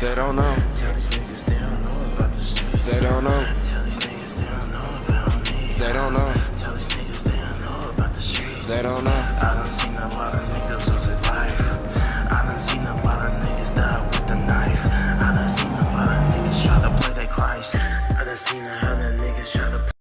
They don't know. Tell these niggas they don't know about the streets. They don't know. Tell these niggas they don't know about me. They don't know. Tell these niggas they don't know about the streets. They don't know. I done seen a lot of niggas lose their life. I done seen a lot of niggas die with the knife. I done seen a lot of niggas try to play their Christ. I done seen a lot of niggas try to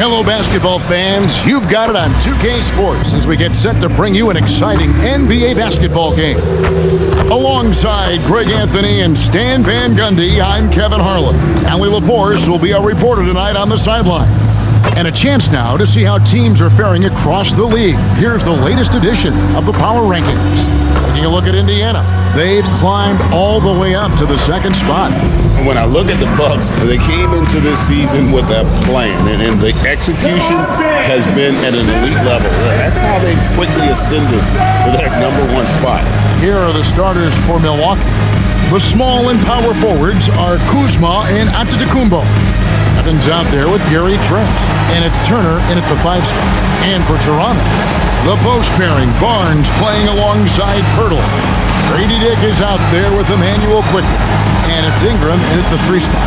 Hello, basketball fans. You've got it on 2K Sports as we get set to bring you an exciting NBA basketball game. Alongside Greg Anthony and Stan Van Gundy, I'm Kevin Harlan. Allie LaForce will be our reporter tonight on the sideline. And a chance now to see how teams are faring across the league. Here's the latest edition of the Power Rankings. Taking a look at Indiana. They've climbed all the way up to the second spot. When I look at the Bucks, they came into this season with a plan, and the execution has been at an elite level. That's how they quickly ascended to that #1 spot. Here are the starters for Milwaukee. The small and power forwards are Kuzma and Antetokounmpo. Evans out there with Gary Trent, and it's Turner in at the 5 spot. And for Toronto, the post pairing, Barnes playing alongside Pirtle. Grady Dick is out there with Emmanuel Quickly, and it's Ingram in at the 3 spot.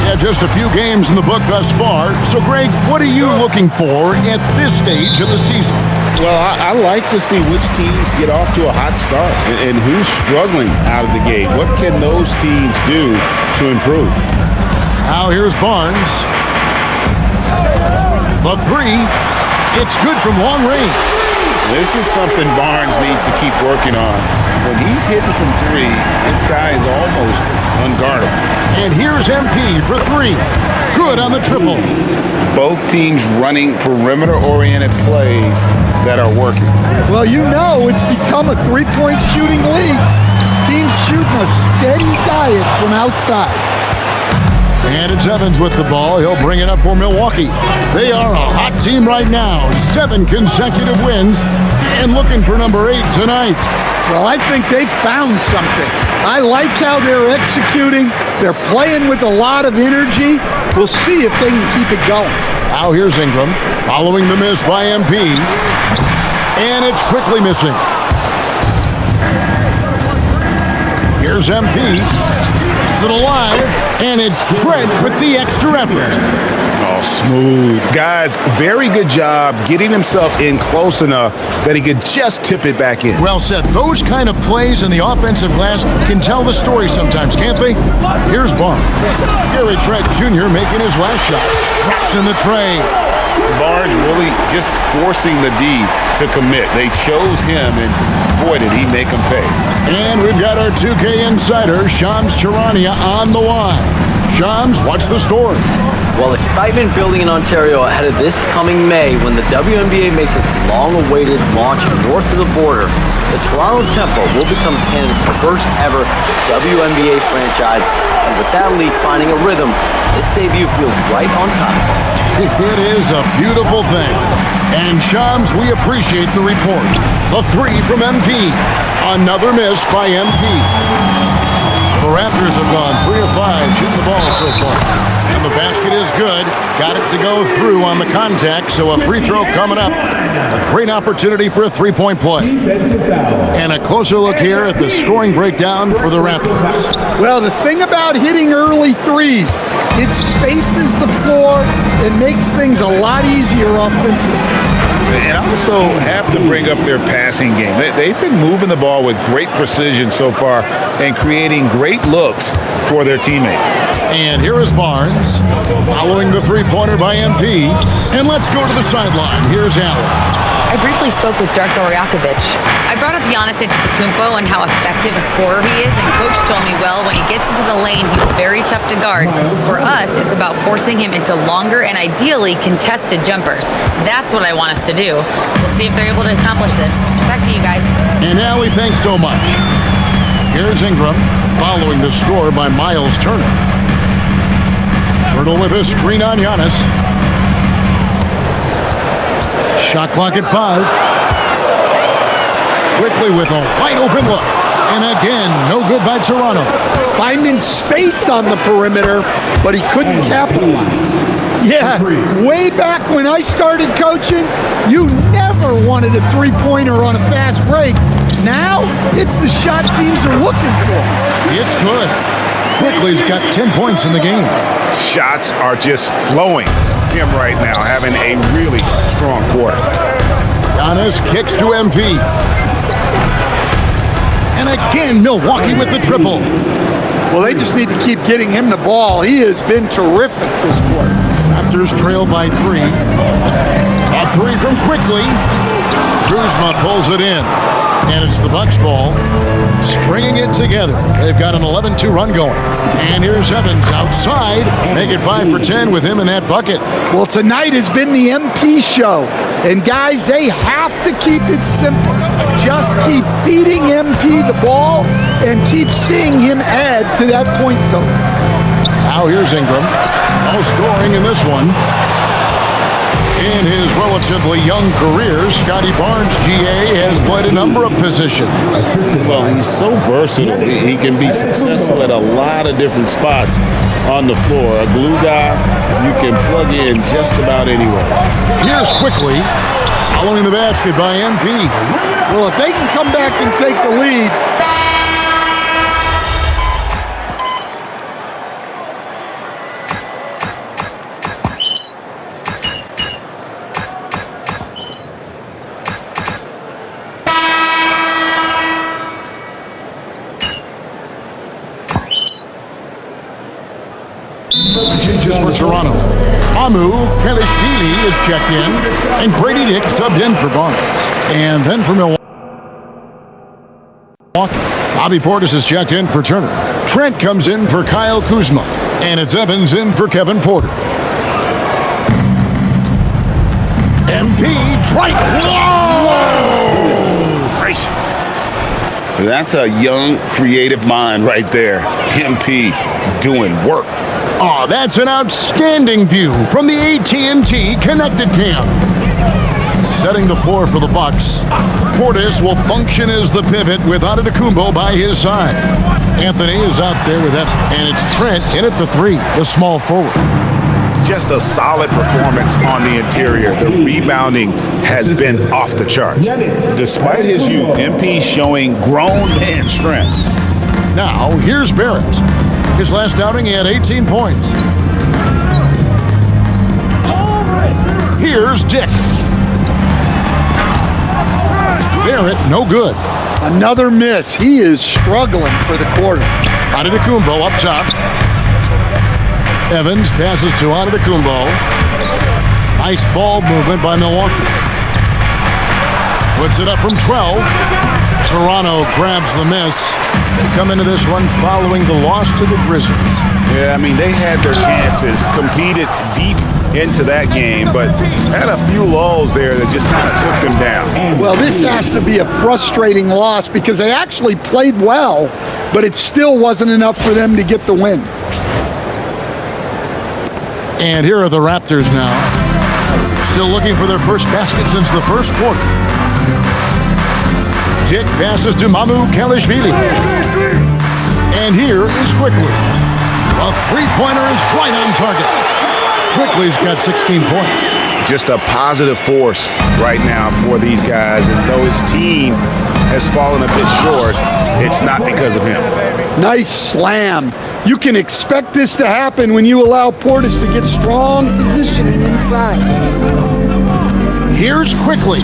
Yeah, just a few games in the book thus far. So, Greg, what are you looking for at this stage of the season? Well, I like to see which teams get off to a hot start and who's struggling out of the gate. What can those teams do to improve? Now here's Barnes. The 3. It's good from long range. This is something Barnes needs to keep working on. When he's hitting from 3, this guy is almost unguardable. And here's MP for 3. Good on the triple. Both teams running perimeter-oriented plays that are working. Well, you know it's become a three-point shooting league. Teams shooting a steady diet from outside. And it's Evans with the ball. He'll bring it up for Milwaukee. They are a hot team right now. 7 consecutive wins and looking for number 8 tonight. Well, I think they found something. I like how they're executing. They're playing with a lot of energy. We'll see if they can keep it going. Now here's Ingram following the miss by MP. And it's quickly missing. Here's MP. It's it alive, and it's Trent with the extra effort. Oh, smooth. Guys, very good job getting himself in close enough that he could just tip it back in. Well said. Those kind of plays in the offensive glass can tell the story sometimes, can't they? Here's Barnes. Gary Trent Jr. making his last shot. Drops in the tray. Barnes really just forcing the D to commit. They chose him, and boy, did he make them pay. And we've got our 2K insider, Shams Charania, on the line. Shams, what's the story? Well, excitement building in Ontario ahead of this coming May when the WNBA makes its long-awaited launch north of the border. The Toronto Tempo will become Canada's first ever WNBA franchise, and with that league finding a rhythm, this debut feels right on time. It is a beautiful thing. And Shams, we appreciate the report. The 3 from MP. Another miss by MP. The Raptors have gone 3 of 5 shooting the ball so far. And the basket is good. Got it to go through on the contact, so a free throw coming up. A great opportunity for a 3-point play. And a closer look here at the scoring breakdown for the Raptors. Well, the thing about hitting early threes, it spaces the floor and makes things a lot easier offensively. And I'm also have to bring up their passing game. They've been moving the ball with great precision so far and creating great looks for their teammates. And here is Barnes following the three-pointer by MP. And let's go to the sideline. Here's Allen. I briefly spoke with Darko Rajakovic. I brought up Giannis Antetokounmpo and how effective a scorer he is, and Coach told me, well, when he gets into the lane, he's very tough to guard. For us, it's about forcing him into longer and ideally contested jumpers. That's what I want us to do. We'll see if they're able to accomplish this. Back to you guys. And Allie, thanks so much. Here's Ingram following the score by Miles Turner. Hurdle with a screen on Giannis. Shot clock at 5. Quickly with a wide open look. And again, no good by Toronto. Finding space on the perimeter, but he couldn't capitalize. Yeah, way back when I started coaching, you never wanted a three-pointer on a fast break. Now, it's the shot teams are looking for. It's good. Quickly's got 10 points in the game. Shots are just flowing from him right now, having a really strong quarter. Giannis kicks to MP. And again, Milwaukee with the triple. Well, they just need to keep getting him the ball. He has been terrific this quarter. Raptors trail by 3. A 3 from Quickly. Kuzma pulls it in. And it's the Bucks ball, stringing it together. They've got an 11-2 run going. And here's Evans outside. Make it 5 for 10 with him in that bucket. Well, tonight has been the MP show. And guys, they have to keep it simple. Just keep feeding MP the ball and keep seeing him add to that point total. Now here's Ingram. No scoring in this one. In his relatively young career, Scotty Barnes, GA, has played a number of positions. Well, he's so versatile. He can be successful at a lot of different spots on the floor. A glue guy, you can plug in just about anywhere. Here's Quickly, following the basket by MP. Well, if they can come back and take the lead, changes for Toronto. MyCAREER is checked in, and Grady Dick subbed in for Barnes. And then for Milwaukee, Bobby Portis is checked in for Turner. Trent comes in for Kyle Kuzma, and it's Evans in for Kevin Porter. MP Drake. Whoa! Gracious. That's a young, creative mind right there. MP doing work. Oh, that's an outstanding view from the AT&T Connected Cam. Setting the floor for the Bucks. Portis will function as the pivot with Antetokounmpo by his side. Anthony is out there with that, and it's Trent in at the 3, the small forward. Just a solid performance on the interior. The rebounding has been off the charts. Despite his youth, MP showing grown man strength. Now, here's Barrett. His last outing, he had 18 points. Here's Dick. Barrett, no good. another miss. He is struggling for the quarter. Antetokounmpo up top. Evans passes to Antetokounmpo. Nice ball movement by Milwaukee. Puts it up from 12. Toronto grabs the miss. They come into this one following the loss to the Grizzlies. Yeah, I mean, they had their chances, competed deep into that game, but had a few lulls there that just kind of took them down. Well, this has to be a frustrating loss because they actually played well, but it still wasn't enough for them to get the win. And here are the Raptors now. Still looking for their first basket since the first quarter. Dick passes to Mamoukelishvili. And here is Quickly. A three-pointer is right on target. Quickly's got 16 points. Just a positive force right now for these guys. And though his team has fallen a bit short, it's not because of him. Nice slam. You can expect this to happen when you allow Portis to get strong positioning inside. Here's Quickly.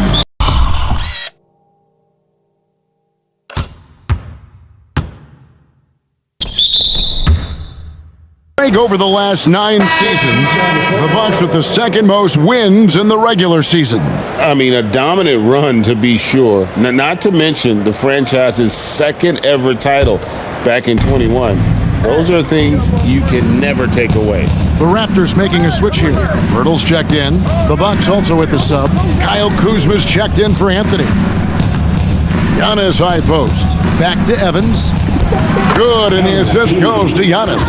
Over the last 9 seasons, the Bucks with the second most wins in the regular season. I mean, a dominant run to be sure. Not to mention the franchise's second ever title back in 21. Those are things you can never take away. The Raptors making a switch here. Myrtle's checked in. The Bucks also with the sub. Kyle Kuzma's checked in for Anthony. Giannis high post. Back to Evans. Good, and the assist goes to Giannis.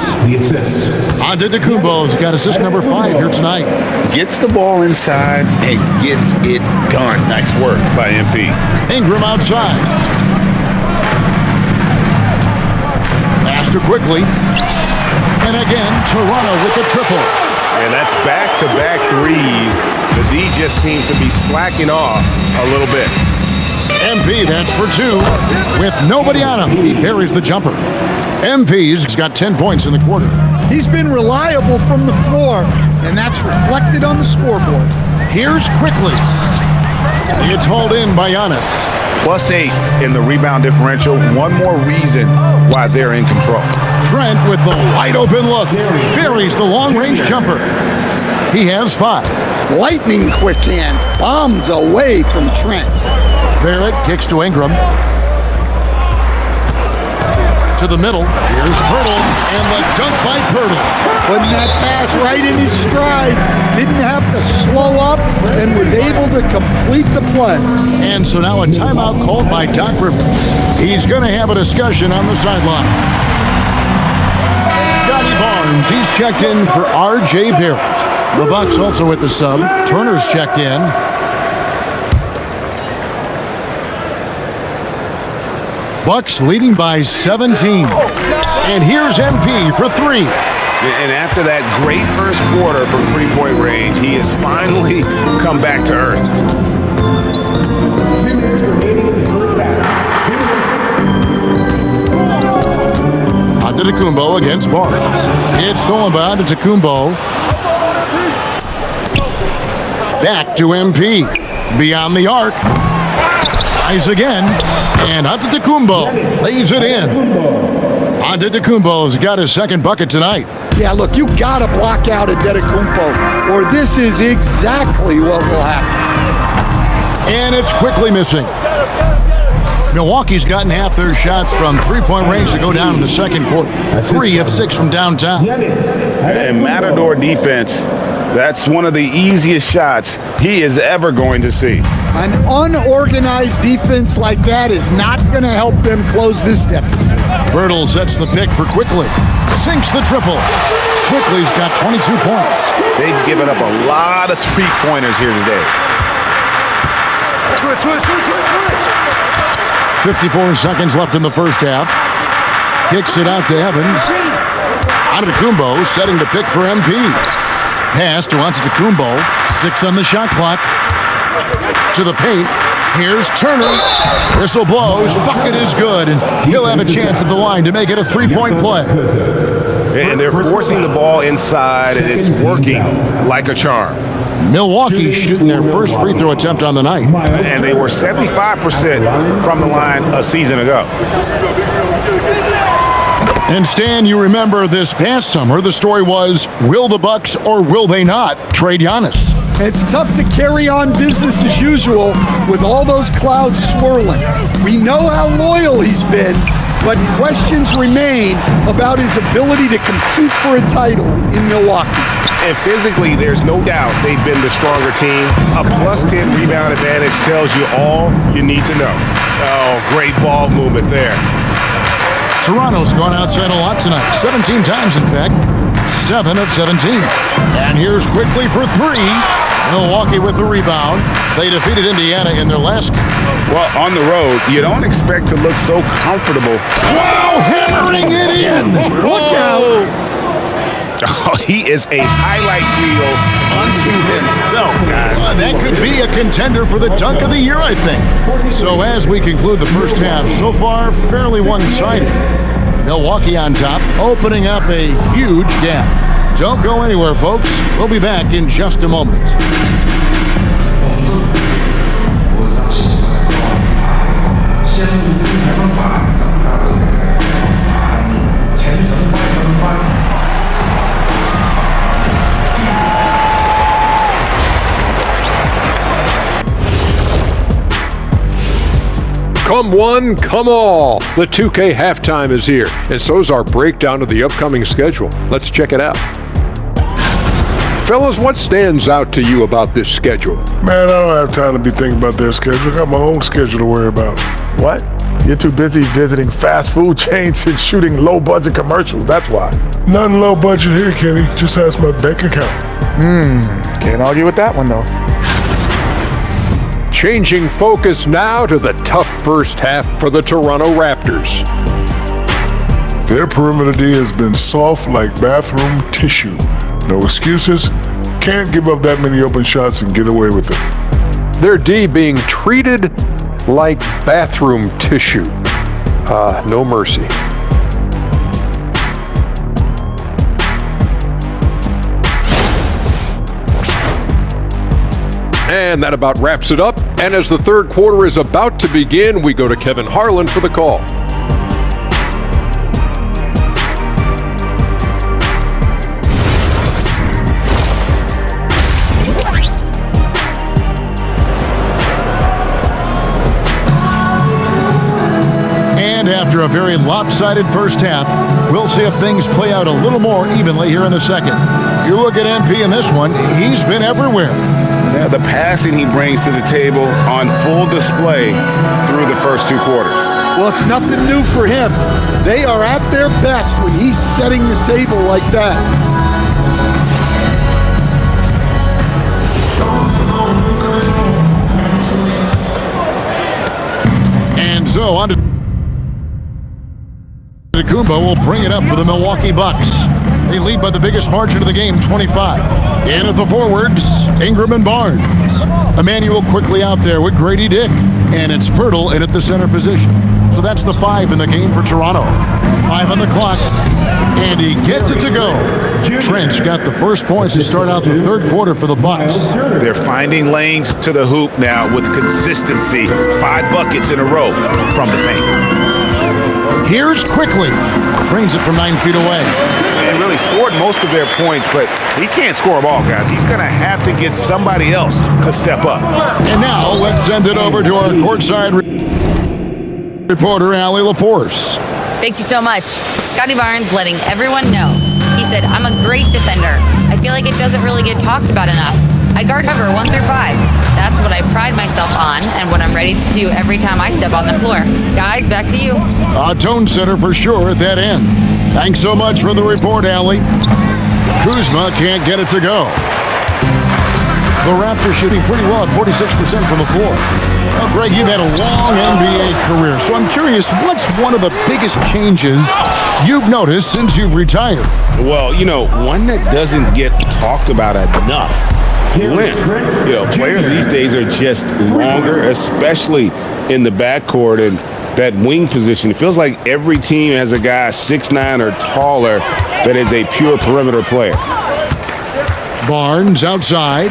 Antetokounmpo's got assist number 5 here tonight. Gets the ball inside and gets it done. Nice work by MP. Ingram outside. Pass to quickly. And again, Toronto with the triple. And that's back-to-back threes. The D just seems to be slacking off a little bit. MP, that's for 2. With nobody on him, he buries the jumper. MP's got 10 points in the quarter. He's been reliable from the floor, and that's reflected on the scoreboard. Here's quickly. It's hauled in by Giannis. +8 in the rebound differential. One more reason why they're in control. Trent with the wide open look. Buries the long-range jumper. He has 5. Lightning quick hands. Bombs away from Trent. Barrett kicks to Ingram. To the middle. Here's Pirtle. And the dunk by Pirtle. Putting that pass right in his stride. Didn't have to slow up and was able to complete the play. And so now a timeout called by Doc Rivers. He's going to have a discussion on the sideline. Scotty Barnes, he's checked in for R.J. Barrett. The Bucks also with the sub. Turner's checked in. Bucks leading by 17. And here's MP for 3. And after that great first quarter from three-point range, he has finally come back to earth. Antetokounmpo against Barnes. It's stolen by Antetokounmpo. Back to MP. Beyond the arc. Tries again. And Antetokounmpo lays it in. Antetokounmpo's got his second bucket tonight. Yeah, look, you got to block out Antetokounmpo, or this is exactly what will happen. And it's quickly missing. Milwaukee's gotten half their shots from three-point range to go down in the second quarter. 3 of 6 from downtown. And Matador defense, that's one of the easiest shots he is ever going to see. An unorganized defense like that is not going to help them close this deficit. Birtle sets the pick for Quickly. Sinks the triple. Quickly's got 22 points. They've given up a lot of three-pointers here today. 54 seconds left in the first half. Kicks it out to Evans. Antetokounmpo setting the pick for MP. Pass to Antetokounmpo. 6 on the shot clock. To the paint. Here's Turner. Whistle blows. Bucket is good. And he'll have a chance at the line to make it a 3-point play. And they're forcing the ball inside, and it's working like a charm. Milwaukee shooting their first free throw attempt on the night. And they were 75% from the line a season ago. And Stan, you remember this past summer, the story was, will the Bucks or will they not trade Giannis? It's tough to carry on business as usual with all those clouds swirling. We know how loyal he's been, but questions remain about his ability to compete for a title in Milwaukee. And physically, there's no doubt they've been the stronger team. A +10 rebound advantage tells you all you need to know. Oh, great ball movement there. Toronto's gone outside a lot tonight. 17 times, in fact. 7 of 17. And here's Quickly for 3. Milwaukee with the rebound. They defeated Indiana in their last game. Well, on the road, you don't expect to look so comfortable. Wow, hammering it in. Look out. Oh, he is a highlight reel unto himself, guys. That could be a contender for the dunk of the year, I think. So as we conclude the first half, so far fairly one-sided. Milwaukee on top, opening up a huge gap. Don't go anywhere, folks. We'll be back in just a moment. Come one, come all. The 2K halftime is here, and so is our breakdown of the upcoming schedule. Let's check it out. Fellas, what stands out to you about this schedule? Man, I don't have time to be thinking about their schedule. I got my own schedule to worry about. What? You're too busy visiting fast food chains and shooting low-budget commercials, that's why. Nothing low budget here, Kenny. Just ask my bank account. Can't argue with that one, though. Changing focus now to the tough first half for the Toronto Raptors. Their perimeter D has been soft like bathroom tissue. No excuses. Can't give up that many open shots and get away with it. Their D being treated like bathroom tissue. No mercy. And that about wraps it up. And as the third quarter is about to begin, we go to Kevin Harlan for the call. And after a very lopsided first half, we'll see if things play out a little more evenly here in the second. You look at MP in this one, he's been everywhere. Yeah, the passing he brings to the table on full display through the first two quarters. Well, it's nothing new for him. They are at their best when he's setting the table like that. And so on to Kumbo will bring it up for the Milwaukee Bucks. They lead by the biggest margin of the game, 25. In at the forwards, Ingram and Barnes. Emmanuel quickly out there with Grady Dick. And it's Pirtle in at the center position. So that's the 5 in the game for Toronto. 5 on the clock. And he gets it to go. Trent's got the first points to start out the third quarter for the Bucks. They're finding lanes to the hoop now with consistency. 5 buckets in a row from the paint. Here's Quickly. Trains it from 9 feet away. They really scored most of their points, but he can't score them all, guys. He's going to have to get somebody else to step up. And now let's send it over to our courtside reporter, Allie LaForce. Thank you so much. Scotty Barnes letting everyone know. He said, I'm a great defender. I feel like it doesn't really get talked about enough. I guard cover 1 through 5. That's what I pride myself on and what I'm ready to do every time I step on the floor. Guys, back to you. A tone setter for sure at that end. Thanks so much for the report, Allie. Kuzma can't get it to go. The Raptors shooting pretty well at 46% from the floor. Well, Greg, you've had a long NBA career, so I'm curious, what's one of the biggest changes you've noticed since you've retired? Well, one that doesn't get talked about enough. Length. Players these days are just longer, especially in the backcourt and that wing position. It feels like every team has a guy 6'9" or taller that is a pure perimeter player. Barnes outside.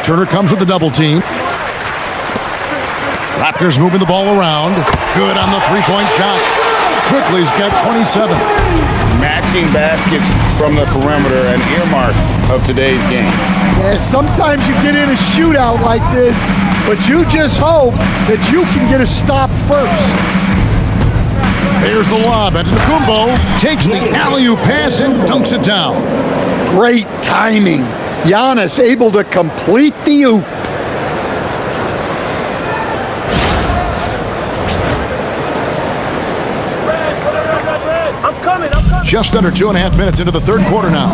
Turner comes with the double team. Raptors moving the ball around. Good on the three-point shot. Quickly's got 27. Matching baskets from the perimeter, an earmark of today's game. Yeah, sometimes you get in a shootout like this, but you just hope that you can get a stop first. Here's the lob. Antetokounmpo takes the alley-oop pass and dunks it down. Great timing. Giannis able to complete the oop. Just under 2.5 minutes into the third quarter now.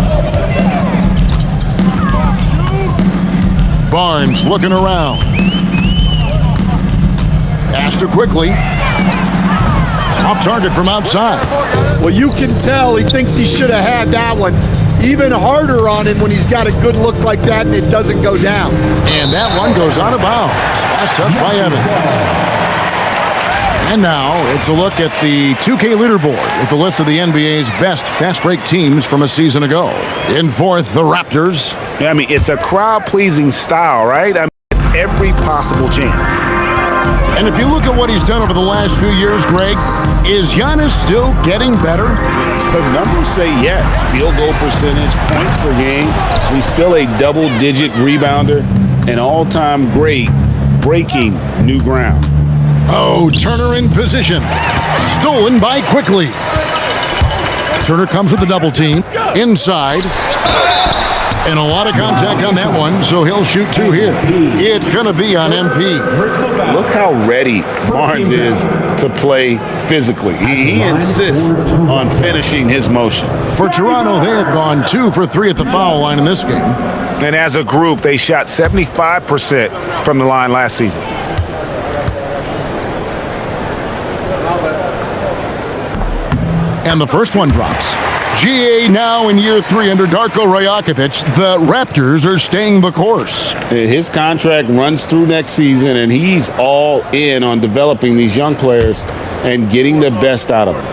Barnes looking around. Pass to Quickly. Off target from outside. Well, you can tell he thinks he should have had that one. Even harder on him when he's got a good look like that and it doesn't go down. And that one goes out of bounds. Last touch by Evans. And now it's a look at the 2K leaderboard with the list of the NBA's best fast break teams from a season ago. In fourth, the Raptors. Yeah, it's a crowd-pleasing style, right? Every possible chance. And if you look at what he's done over the last few years, Greg, is Giannis still getting better? The numbers say yes. Field goal percentage, points per game. He's still a double-digit rebounder, an all-time great, breaking new ground. Oh, Turner in position. Stolen by Quickly. Turner comes with the double team. Inside. And a lot of contact on that one, so he'll shoot 2 here. It's going to be on MP. Look how ready Barnes is to play physically. He insists on finishing his motion. For Toronto, they have gone 2 for 3 at the foul line in this game. And as a group, they shot 75% from the line last season. And the first one drops. GA now in year 3 under Darko Rajakovic. The Raptors are staying the course. His contract runs through next season, and he's all in on developing these young players and getting the best out of them.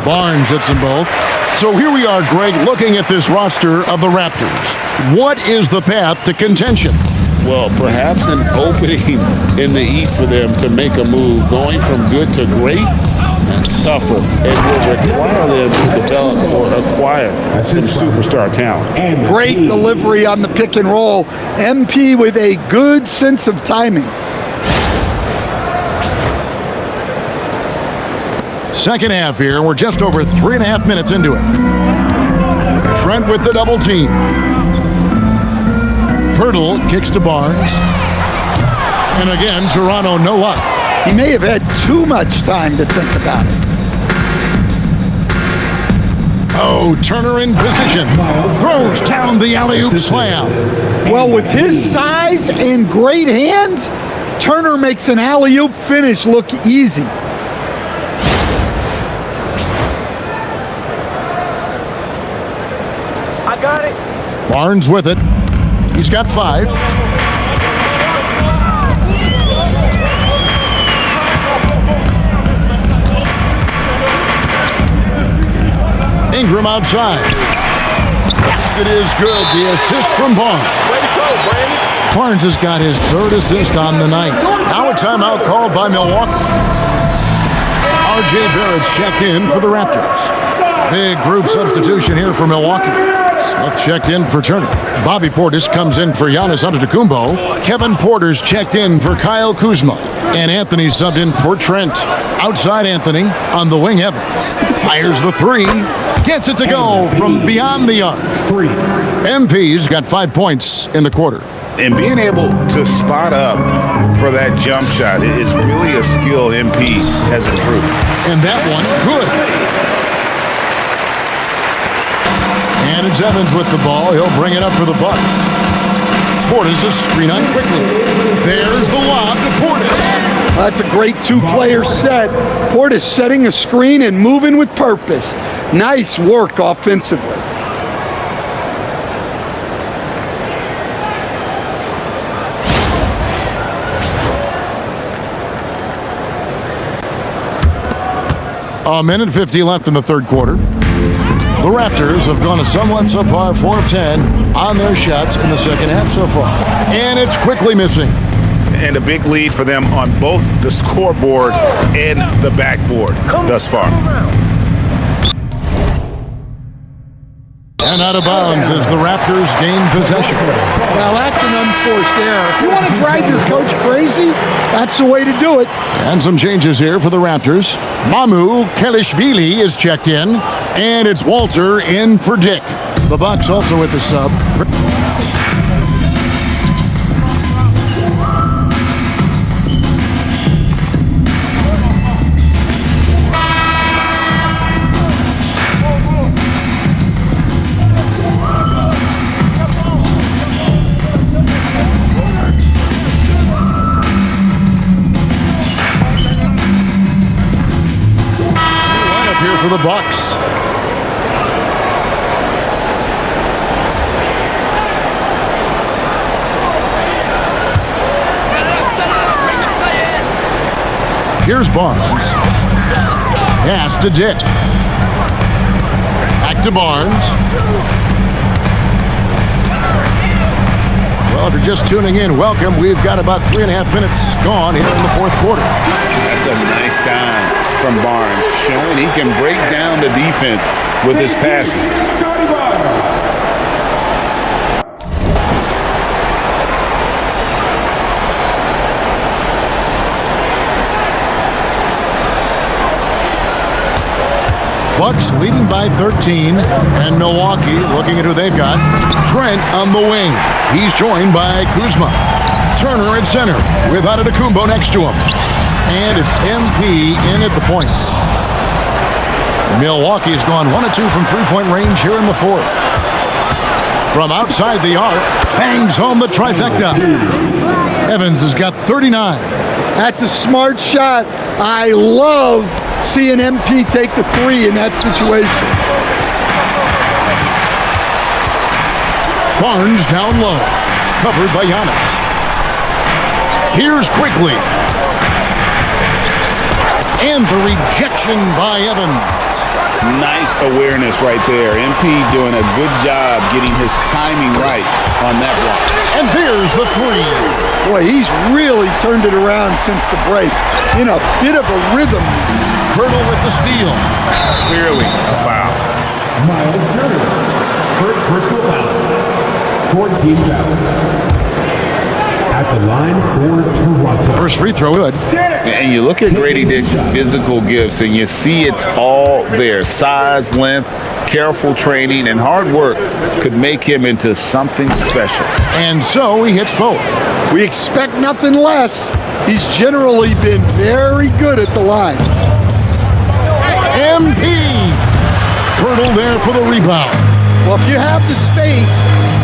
Barnes hits them both. So here we are, Greg, looking at this roster of the Raptors. What is the path to contention? Well, perhaps an opening in the East for them to make a move. Going from good to great, that's tougher. It will require them to develop or acquire some superstar talent. Great delivery on the pick and roll. MP with a good sense of timing. Second half here. We're just over 3.5 minutes into it. Trent with the double team. Pirtle kicks to Barnes. And again, Toronto, no luck. He may have had too much time to think about it. Oh, Turner in position. Throws down the alley-oop slam. Well, with his size and great hands, Turner makes an alley-oop finish look easy. I got it. Barnes with it. He's got 5. Ingram outside. Basket is good. The assist from Barnes. Way to go, Brandon. Barnes has got his 3rd assist on the night. Now a timeout called by Milwaukee. R.J. Barrett's checked in for the Raptors. Big group substitution here for Milwaukee. Smith checked in for Turner. Bobby Portis comes in for Giannis Antetokounmpo. Kevin Porter's checked in for Kyle Kuzma. And Anthony subbed in for Trent. Outside Anthony on the wing, Evans. Fires the 3. Gets it to go from beyond the arc. MP's got 5 points in the quarter. And being able to spot up for that jump shot is really a skill MP has improved. And that one, good. And it's Evans with the ball. He'll bring it up for the Bucks. Portis is screen on quickly. There's the lob to Portis. That's a great 2-player set. Portis setting a screen and moving with purpose. Nice work offensively. A minute 50 left in the third quarter. The Raptors have gone a somewhat subpar 4 of 10 on their shots in the second half so far. And it's quickly missing. And a big lead for them on both the scoreboard and the backboard thus far. And out of bounds as the Raptors gain possession. Well, that's an unforced error. If you want to drive your coach crazy, that's the way to do it. And some changes here for the Raptors. Mamu Kelishvili is checked in. And it's Walter in for Dick. The Bucks also with the sub. Lineup here for the Bucks. Here's Barnes. Pass to Dick. Back to Barnes. Well, if you're just tuning in, welcome. We've got about 3.5 minutes gone here in the fourth quarter. That's a nice dime from Barnes, showing he can break down the defense with his passing. Bucks leading by 13, and Milwaukee looking at who they've got. Trent on the wing. He's joined by Kuzma. Turner at center with Antetokounmpo next to him. And it's MP in at the point. Milwaukee's gone 1 of 2 from three-point range here in the fourth. From outside the arc, bangs home the trifecta. Evans has got 39. That's a smart shot. I love seeing MP take the three in that situation. Barnes down low, covered by Giannis. Here's quickly. And the rejection by Evans. Nice awareness right there. MP doing a good job getting his timing right on that block. And there's the three. Boy, he's really turned it around since the break. In a bit of a rhythm. Hurdle with the steal. Clearly a foul. Miles Turner. First personal foul. 14 fouls. At the line for Toronto. First free throw, good. And you look at Grady Dick's physical gifts, and you see it's all there. Size, length, careful training, and hard work could make him into something special. And so he hits both. We expect nothing less. He's generally been very good at the line. MP. Hurdle there for the rebound. Well, if you have the space,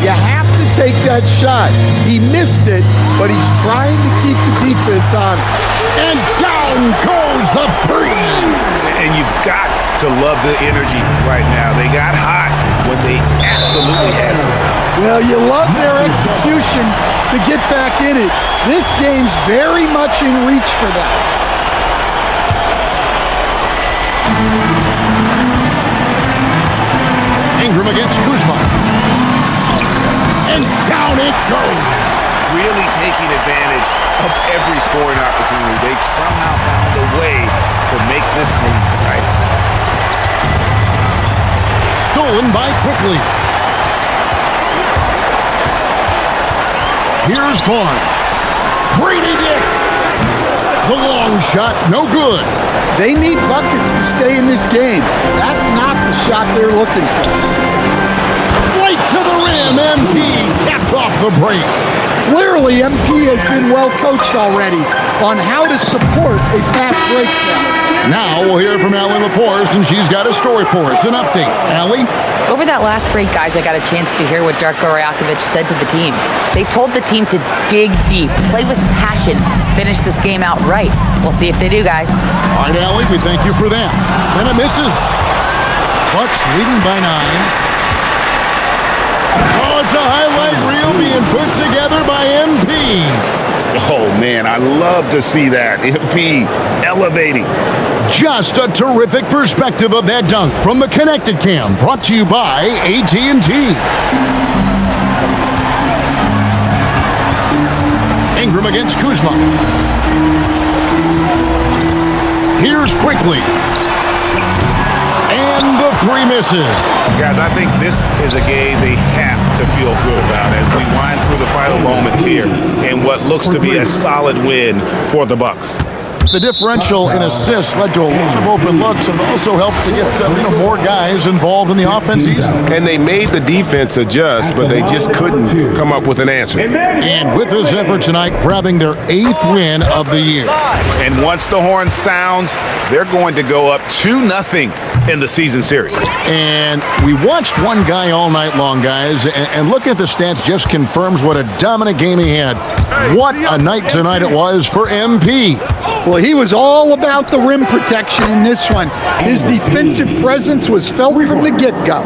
you have to take that shot. He missed it, but he's trying to keep the defense honest. And down goes the three. And you've got to love the energy right now. They got hot when they absolutely had to. Well, you love their execution to get back in it. This game's very much in reach for them. Ingram against Kuzma. And down it goes. Really taking advantage of every scoring opportunity. They've somehow found a way to make this thing exciting. Stolen by Quickly. Here's Barnes. Grady Dick. The long shot, no good. They need buckets to stay in this game. That's not the shot they're looking for. Right to the rim, MP caps off the break. Clearly, MP has been well coached already on how to support a fast breakdown. Now we'll hear from Allie LaForce, and she's got a story for us. An update. Allie? Over that last break, guys, I got a chance to hear what Darko Rajakovic said to the team. They told the team to dig deep, play with passion, finish this game out right. We'll see if they do, guys. All right, Allie, we thank you for that. And it misses. Bucks leading by 9. Oh, it's a highlight reel being put together by MP. Oh, man, I love to see that. MP elevating. Just a terrific perspective of that dunk from the Connected Cam, brought to you by AT&T. Ingram against Kuzma. Here's Quickly. And the three misses. Guys, I think this is a game they have to feel good about as we wind through the final moments here in what looks to be a solid win for the Bucks. The differential in assists led to a lot of open looks and also helped to get more guys involved in the offense easily. And they made the defense adjust, but they just couldn't come up with an answer. And with this effort tonight, grabbing their 8th win of the year. And once the horn sounds, they're going to go up 2-0 in the season series. And we watched one guy all night long, guys, and looking at the stats just confirms what a dominant game he had. What a night tonight it was for MP. Well, he was all about the rim protection in this one. His defensive presence was felt from the get-go.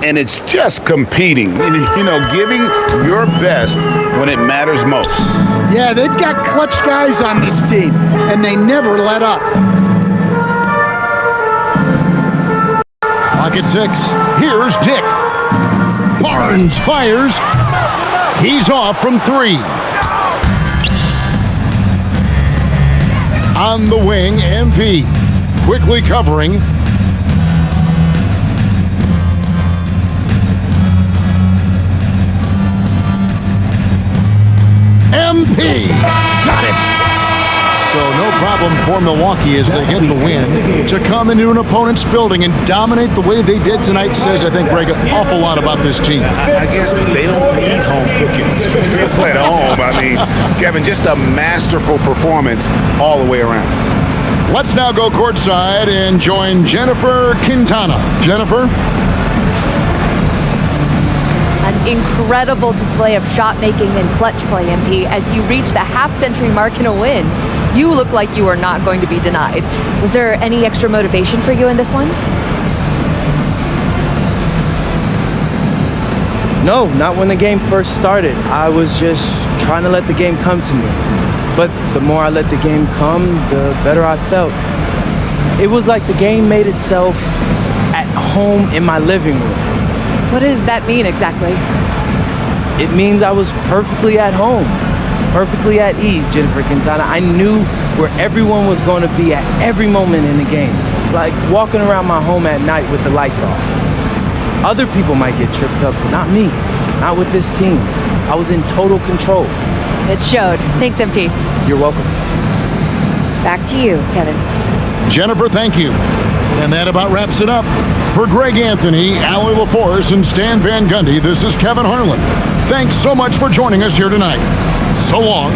And it's just competing, giving your best when it matters most. Yeah, they've got clutch guys on this team, and they never let up. Clock at 6. Here's Dick. Barnes fires. He's off from 3. On the wing, MP. Quickly covering. MP. Got it. So no problem for Milwaukee as they get the win. To come into an opponent's building and dominate the way they did tonight says, I think, Greg, an awful lot about this team. I guess they don't need home cooking to feel at home. I mean, Kevin, just a masterful performance all the way around. Let's now go courtside and join Jennifer Quintana. Jennifer? An incredible display of shot making and clutch play, MP, as you reach the half-century mark in a win. You look like you are not going to be denied. Was there any extra motivation for you in this one? No, not when the game first started. I was just trying to let the game come to me. But the more I let the game come, the better I felt. It was like the game made itself at home in my living room. What does that mean exactly? It means I was perfectly at home, perfectly at ease, Jennifer Quintana. I knew where everyone was going to be at every moment in the game, like walking around my home at night with the lights off. Other people might get tripped up, but not me, not with this team. I was in total control. It showed. Thanks, MP. You're welcome. Back to you, Kevin. Jennifer, thank you. And that about wraps it up. For Greg Anthony, Allie LaForce, and Stan Van Gundy, this is Kevin Harlan. Thanks so much for joining us here tonight. So long.